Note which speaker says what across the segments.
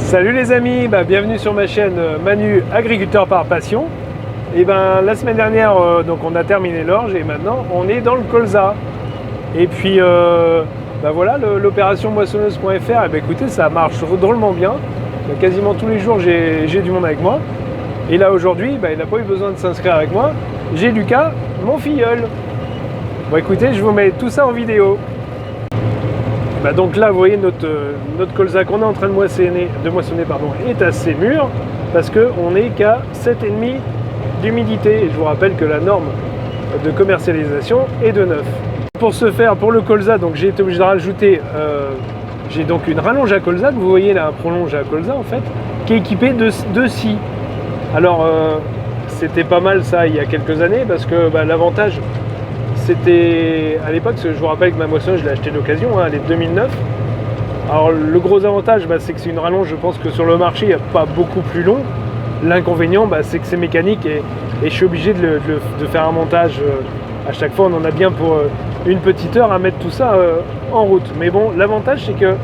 Speaker 1: Salut les amis, bienvenue sur ma chaîne Manu Agriculteur par Passion. Et la semaine dernière, donc on a terminé l'orge et maintenant on est dans le colza. Et puis voilà, l'opération moissonneuse.fr, écoutez, ça marche drôlement bien. Quasiment tous les jours j'ai du monde avec moi. Et là aujourd'hui, il n'a pas eu besoin de s'inscrire avec moi. J'ai Lucas, mon filleul. Bon écoutez, je vous mets tout ça en vidéo. Donc là, vous voyez, notre colza qu'on est en train de moissonner est assez mûr parce qu'on n'est qu'à 7,5 d'humidité. Et je vous rappelle que la norme de commercialisation est de 9. Pour ce faire, pour le colza, j'ai été obligé de rajouter, j'ai donc une rallonge à colza, que vous voyez là, un prolonge à colza en fait, qui est équipé de scie. Alors, c'était pas mal ça il y a quelques années parce que l'avantage, c'était à l'époque, je vous rappelle que ma moissonneuse, je l'ai achetée d'occasion, elle est de 2009. Alors le gros avantage, c'est que c'est une rallonge, je pense que sur le marché, il n'y a pas beaucoup plus long. L'inconvénient, c'est que c'est mécanique et je suis obligé de faire un montage à chaque fois. On en a bien pour une petite heure à mettre tout ça en route. Mais bon, l'avantage, c'est que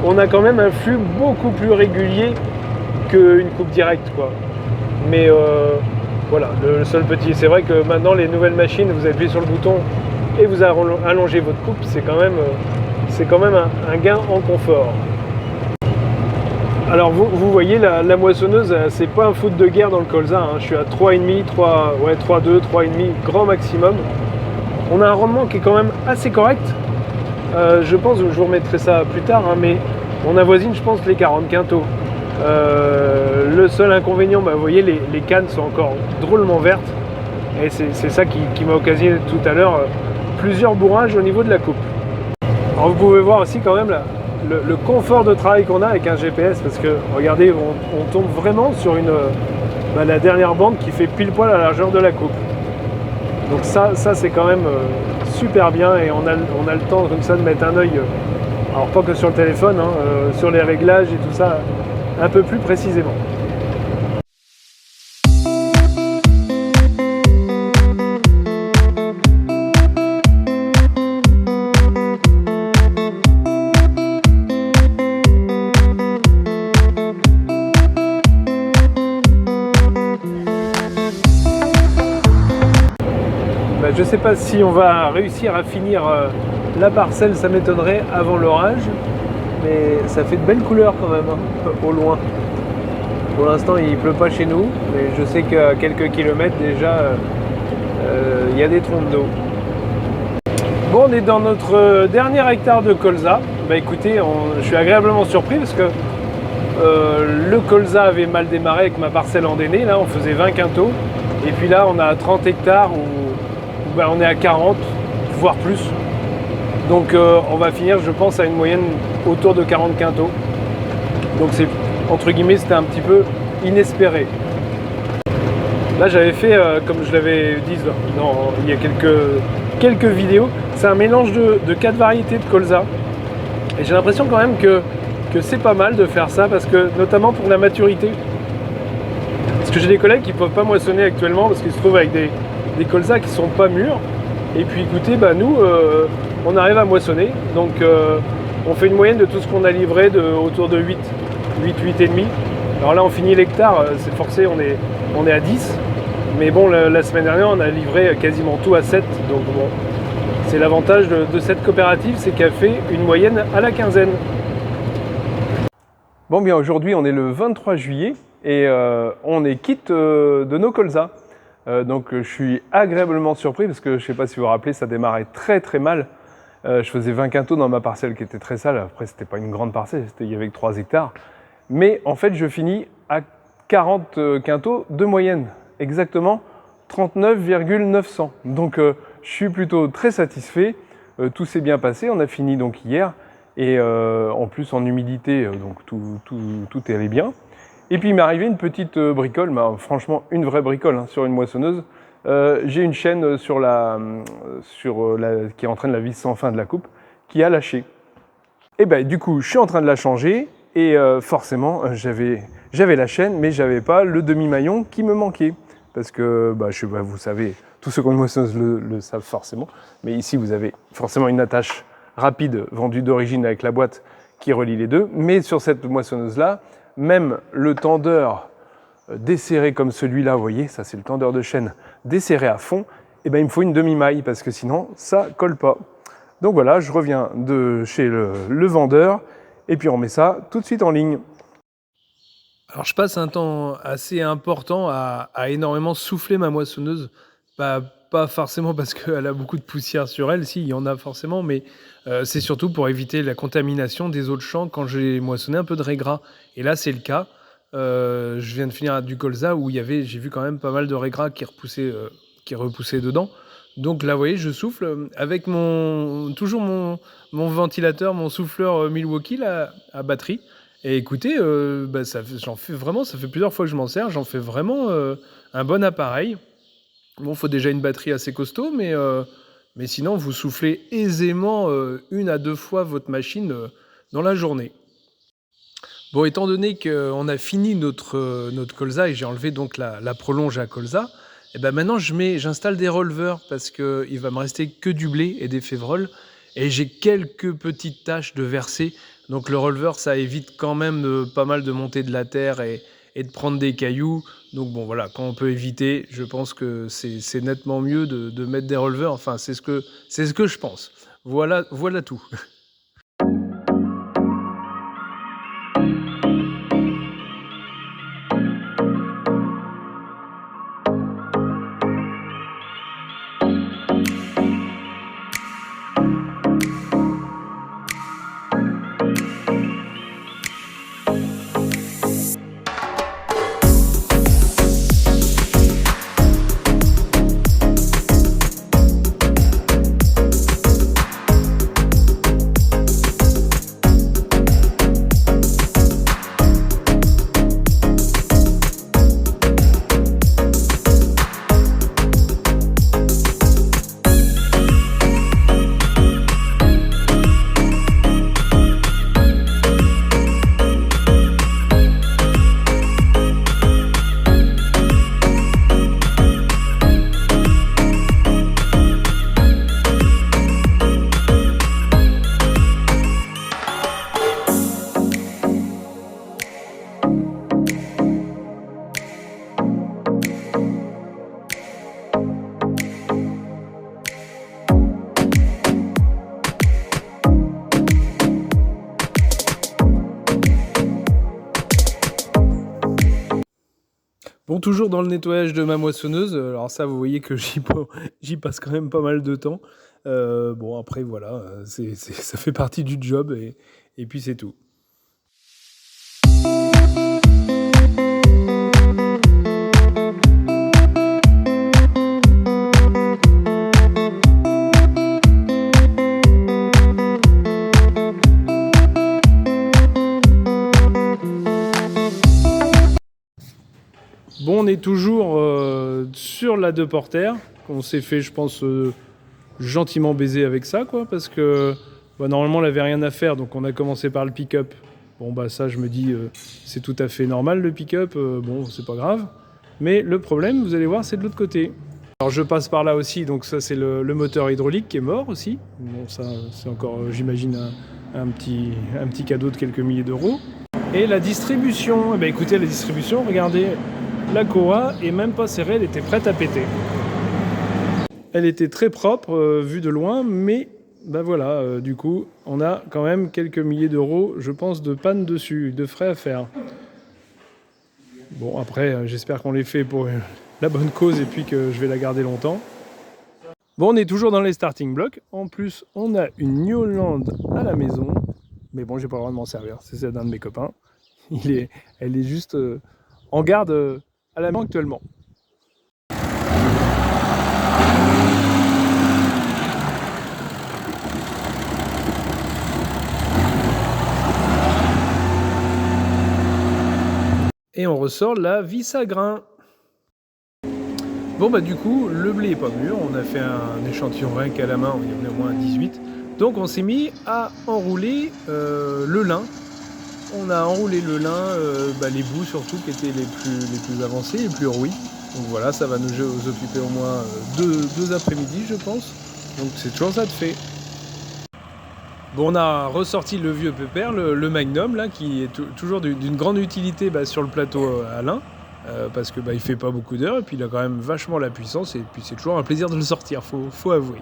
Speaker 1: on a quand même un flux beaucoup plus régulier qu'une coupe directe, quoi. Mais voilà, le seul petit, c'est vrai que maintenant les nouvelles machines, vous appuyez sur le bouton et vous allongez votre coupe, c'est quand même un gain en confort. Alors vous voyez, la moissonneuse, c'est pas un foot de guerre dans le colza, hein. Je suis à 3,5, 3,2, 3,5 grand maximum. On a un rendement qui est quand même assez correct. Je pense, je vous remettrai ça plus tard, hein, mais on avoisine, je pense, les 40 quintaux. Le seul inconvénient, vous voyez, les cannes sont encore drôlement vertes et c'est ça qui m'a occasionné tout à l'heure plusieurs bourrages au niveau de la coupe. Alors vous pouvez voir aussi quand même le confort de travail qu'on a avec un GPS parce que regardez, on tombe vraiment sur la dernière bande qui fait pile poil à la largeur de la coupe. Donc ça c'est quand même super bien et on a le temps comme ça de mettre un œil, alors pas que sur le téléphone, hein, sur les réglages et tout ça, un peu plus précisément. Je ne sais pas si on va réussir à finir la parcelle, ça m'étonnerait, avant l'orage, mais ça fait de belles couleurs quand même, hein, au loin. Pour l'instant, il ne pleut pas chez nous, mais je sais qu'à quelques kilomètres déjà, il y a des trompes d'eau. Bon, on est dans notre dernier hectare de colza. Écoutez, je suis agréablement surpris parce que le colza avait mal démarré avec ma parcelle endénée. Là, on faisait 20 quintaux. Et puis là, on a 30 hectares où on est à 40, voire plus. Donc on va finir, je pense, à une moyenne autour de 40 quintaux. Donc c'est, entre guillemets, c'était un petit peu inespéré. Là j'avais fait, comme je l'avais dit il y a quelques vidéos, c'est un mélange de 4 variétés de colza. Et j'ai l'impression quand même que c'est pas mal de faire ça, parce que notamment pour la maturité. Parce que j'ai des collègues qui ne peuvent pas moissonner actuellement parce qu'ils se trouvent avec des colzas qui ne sont pas mûrs. Et puis écoutez, nous, on arrive à moissonner. Donc on fait une moyenne de tout ce qu'on a livré autour de 8,5. Alors là, on finit l'hectare, c'est forcé, on est à 10. Mais bon, la semaine dernière, on a livré quasiment tout à 7. Donc bon, c'est l'avantage de cette coopérative, c'est qu'elle fait une moyenne à la quinzaine. Bon, bien aujourd'hui, on est le 23 juillet et on est quitte de nos colzas. Donc je suis agréablement surpris parce que je ne sais pas si vous vous rappelez, ça démarrait très très mal. Je faisais 20 quintaux dans ma parcelle qui était très sale. Après, c'était pas une grande parcelle, il y avait que 3 hectares. Mais en fait, je finis à 40 quintaux de moyenne, exactement 39,900. Donc je suis plutôt très satisfait. Tout s'est bien passé. On a fini donc hier et en plus en humidité, donc tout est allé bien. Et puis il m'est arrivé une petite bricole, franchement une vraie bricole, hein, sur une moissonneuse. J'ai une chaîne qui entraîne la vis sans fin de la coupe qui a lâché. Et du coup je suis en train de la changer et forcément j'avais la chaîne mais j'avais pas le demi-maillon qui me manquait. Parce que vous savez, tous ceux qui ont une moissonneuse le savent forcément, mais ici vous avez forcément une attache rapide vendue d'origine avec la boîte qui relie les deux. Mais sur cette moissonneuse là, même le tendeur desserré comme celui-là, vous voyez, ça c'est le tendeur de chaîne desserré à fond, et ben il me faut une demi-maille parce que sinon ça colle pas. Donc voilà, je reviens de chez le vendeur et puis on met ça tout de suite en ligne. Alors je passe un temps assez important à énormément souffler ma moissonneuse. Pas forcément parce qu'elle a beaucoup de poussière sur elle, si, il y en a forcément, mais c'est surtout pour éviter la contamination des autres champs quand j'ai moissonné un peu de raies-gras. Et là, c'est le cas. Je viens de finir du colza où j'ai vu quand même pas mal de raies-gras qui repoussaient dedans. Donc là, vous voyez, je souffle avec toujours mon ventilateur, mon souffleur Milwaukee là, à batterie. Et écoutez, ça fait plusieurs fois que je m'en sers, j'en fais vraiment un bon appareil. Bon, il faut déjà une batterie assez costaud, mais sinon, vous soufflez aisément 1 à 2 fois votre machine dans la journée. Bon, étant donné qu'on a fini notre colza et j'ai enlevé donc la prolonge à colza, et ben maintenant j'installe des releveurs parce qu'il va me rester que du blé et des févroles et j'ai quelques petites taches de versée. Donc le releveur, ça évite quand même pas mal de monter de la terre et de prendre des cailloux. Donc bon voilà, quand on peut éviter, je pense que c'est nettement mieux de mettre des releveurs. Enfin, c'est ce que je pense. Voilà tout. Bon, toujours dans le nettoyage de ma moissonneuse, alors ça, vous voyez que j'y passe quand même pas mal de temps. Bon, après, voilà, ça fait partie du job et puis c'est tout. Bon, on est toujours sur la 2 porteurs, qu'on s'est fait, je pense, gentiment baiser avec ça, quoi, parce que normalement, on n'avait rien à faire, donc on a commencé par le pick-up. Bon, ça, je me dis, c'est tout à fait normal, le pick-up, bon, c'est pas grave. Mais le problème, vous allez voir, c'est de l'autre côté. Alors, je passe par là aussi, donc ça, c'est le moteur hydraulique qui est mort aussi. Bon, ça, c'est encore, j'imagine, un petit cadeau de quelques milliers d'euros. Et la distribution, eh bien, écoutez, la distribution, regardez, la coa est même pas serrée, elle était prête à péter. Elle était très propre, vue de loin, mais voilà, du coup, on a quand même quelques milliers d'euros, je pense, de panne dessus, de frais à faire. Bon, après, j'espère qu'on les fait pour la bonne cause et puis que je vais la garder longtemps. Bon, on est toujours dans les starting blocks. En plus, on a une New Holland à la maison. Mais bon, j'ai pas le droit de m'en servir. C'est celle d'un de mes copains. Elle est juste en garde à la main actuellement. Et on ressort la vis à grains. Bon du coup, le blé est pas mûr. On a fait un échantillon rien qu'à la main, il y en a au moins 18. Donc on s'est mis à enrouler le lin. On a enroulé le lin, les bouts surtout qui étaient les plus avancés, les plus rouillés. Donc voilà, ça va nous occuper au moins deux après-midi, je pense. Donc c'est toujours ça de fait. Bon, on a ressorti le vieux pépère, le Magnum, là, qui est toujours d'une grande utilité sur le plateau Alain, parce que il fait pas beaucoup d'heures, et puis il a quand même vachement la puissance, et puis c'est toujours un plaisir de le sortir, faut avouer.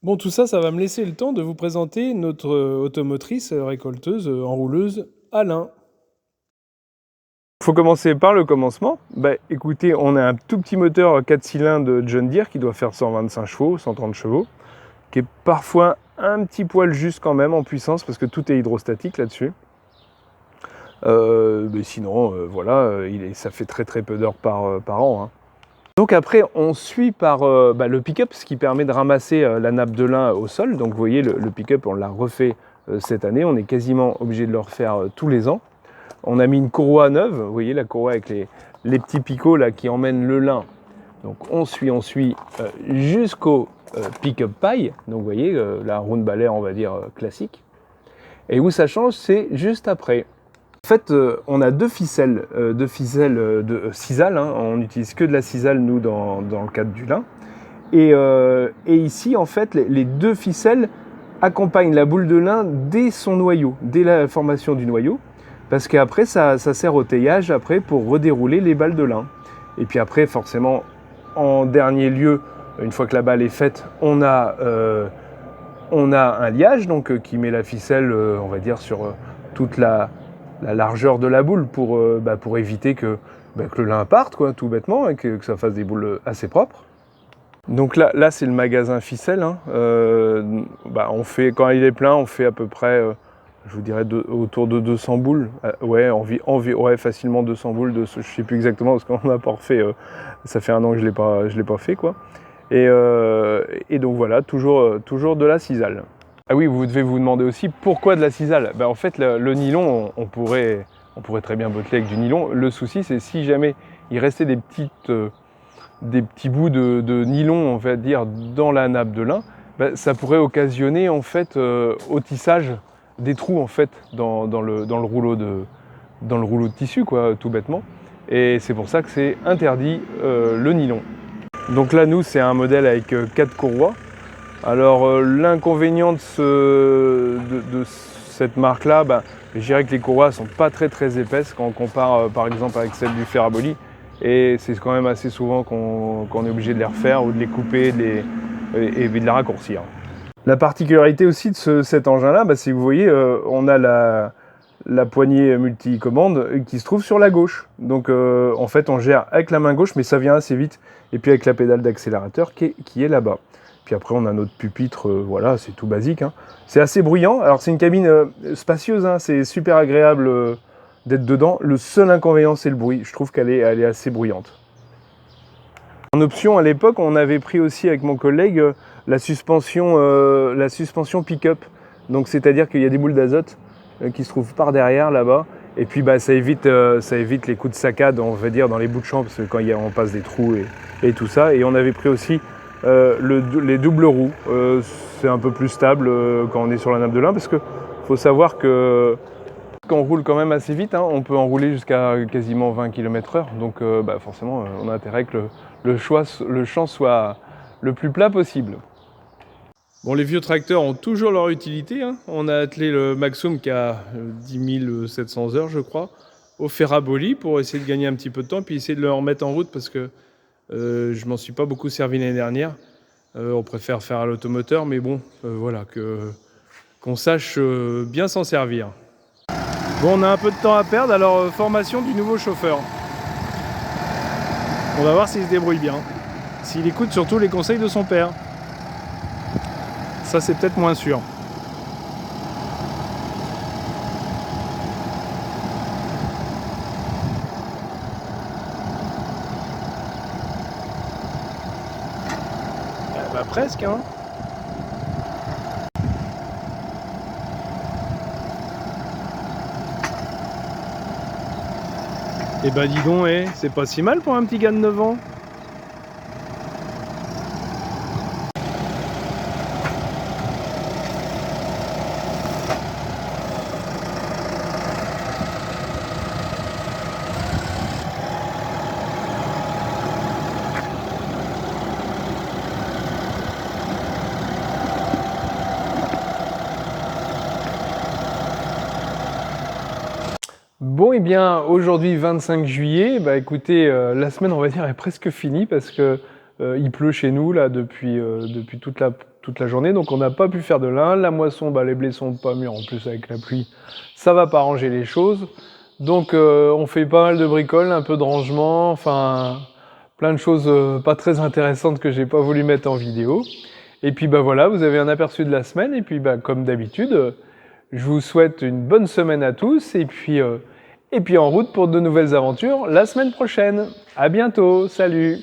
Speaker 1: Bon, tout ça, ça va me laisser le temps de vous présenter notre automotrice récolteuse enrouleuse Alain. Il faut commencer par le commencement. Écoutez, on a un tout petit moteur 4 cylindres John Deere qui doit faire 125 chevaux, 130 chevaux, qui est parfois un petit poil juste quand même en puissance parce que tout est hydrostatique là-dessus. Sinon, voilà, ça fait très très peu d'heures par an. Hein. Donc après, on suit par le pick-up, ce qui permet de ramasser la nappe de lin au sol. Donc vous voyez, le pick-up, on l'a refait cette année. On est quasiment obligé de le refaire tous les ans. On a mis une courroie neuve, vous voyez la courroie avec les petits picots là, qui emmènent le lin. Donc on suit jusqu'au pick-up paille. Donc vous voyez, la round baler, on va dire classique. Et où ça change, c'est juste après. En fait, on a deux ficelles de sisal. Hein. On n'utilise que de la sisal, nous, dans le cadre du lin. Et ici, en fait, les deux ficelles accompagnent la boule de lin dès son noyau, dès la formation du noyau. Parce qu'après, ça sert au taillage après, pour redérouler les balles de lin. Et puis après, forcément, en dernier lieu, une fois que la balle est faite, on a un liage donc, qui met la ficelle, on va dire, sur toute la largeur de la boule pour éviter que le lin parte, quoi, tout bêtement, et que ça fasse des boules assez propres. Donc là c'est le magasin ficelle. Hein. On fait, quand il est plein, on fait à peu près, je vous dirais, autour de 200 boules. Ouais, facilement 200 boules. Je ne sais plus exactement parce qu'on n'a pas refait. Ça fait un an que je l'ai pas fait, quoi. Et donc voilà, toujours de la sisal. Ah oui, vous devez vous demander aussi pourquoi de la sisal. En fait, le nylon, on pourrait très bien botteler avec du nylon. Le souci, c'est si jamais il restait des petits bouts de nylon, on va dire, dans la nappe de lin, ça pourrait occasionner en fait au tissage des trous en fait dans le rouleau de tissu, quoi, tout bêtement. Et c'est pour ça que c'est interdit le nylon. Donc là, nous, c'est un modèle avec 4 courroies. Alors l'inconvénient de cette marque-là, je dirais que les courroies ne sont pas très très épaisses quand on compare par exemple avec celle du Ferraboli. Et c'est quand même assez souvent qu'on est obligé de les refaire ou de les couper et de les raccourcir. La particularité aussi de cet engin-là, c'est que vous voyez, on a la poignée multi-commande qui se trouve sur la gauche. Donc en fait on gère avec la main gauche, mais ça vient assez vite. Et puis avec la pédale d'accélérateur qui est là-bas. Puis après, on a notre pupitre, voilà, c'est tout basique. Hein. C'est assez bruyant. Alors, c'est une cabine spacieuse, hein, c'est super agréable d'être dedans. Le seul inconvénient, c'est le bruit. Je trouve qu'elle est assez bruyante. En option, à l'époque, on avait pris aussi avec mon collègue la suspension pick-up. Donc, c'est-à-dire qu'il y a des boules d'azote qui se trouvent par derrière, là-bas. Et puis, ça évite les coups de saccade, on va dire, dans les bouts de champ, parce que quand on passe des trous et tout ça. Et on avait pris aussi les doubles roues, c'est un peu plus stable quand on est sur la nappe de lin, parce qu'il faut savoir qu'on roule quand même assez vite, hein, on peut en rouler jusqu'à quasiment 20 km/h, donc forcément on a intérêt que le champ soit le plus plat possible. Bon, les vieux tracteurs ont toujours leur utilité, hein. On a attelé le Maxum qui a 10 700 heures, je crois, au Ferraboli pour essayer de gagner un petit peu de temps, puis essayer de le remettre en route parce que je m'en suis pas beaucoup servi l'année dernière. On préfère faire à l'automoteur, mais bon, voilà, qu'on sache bien s'en servir. Bon, on a un peu de temps à perdre, alors formation du nouveau chauffeur. On va voir s'il se débrouille bien, s'il écoute surtout les conseils de son père. Ça, c'est peut-être moins sûr. Bah presque, hein. Eh ben dis donc, c'est pas si mal pour un petit gars de 9 ans. Bon, et bien aujourd'hui 25 juillet, bah écoutez, la semaine on va dire est presque finie parce que il pleut chez nous là depuis toute la journée, donc on n'a pas pu faire de lin. La moisson, bah les blés sont pas mûrs, en plus avec la pluie, ça va pas arranger les choses. Donc on fait pas mal de bricoles, un peu de rangement, enfin plein de choses pas très intéressantes que j'ai pas voulu mettre en vidéo. Et puis bah voilà, vous avez un aperçu de la semaine, et puis bah comme d'habitude, je vous souhaite une bonne semaine à tous, et puis en route pour de nouvelles aventures la semaine prochaine. À bientôt, salut!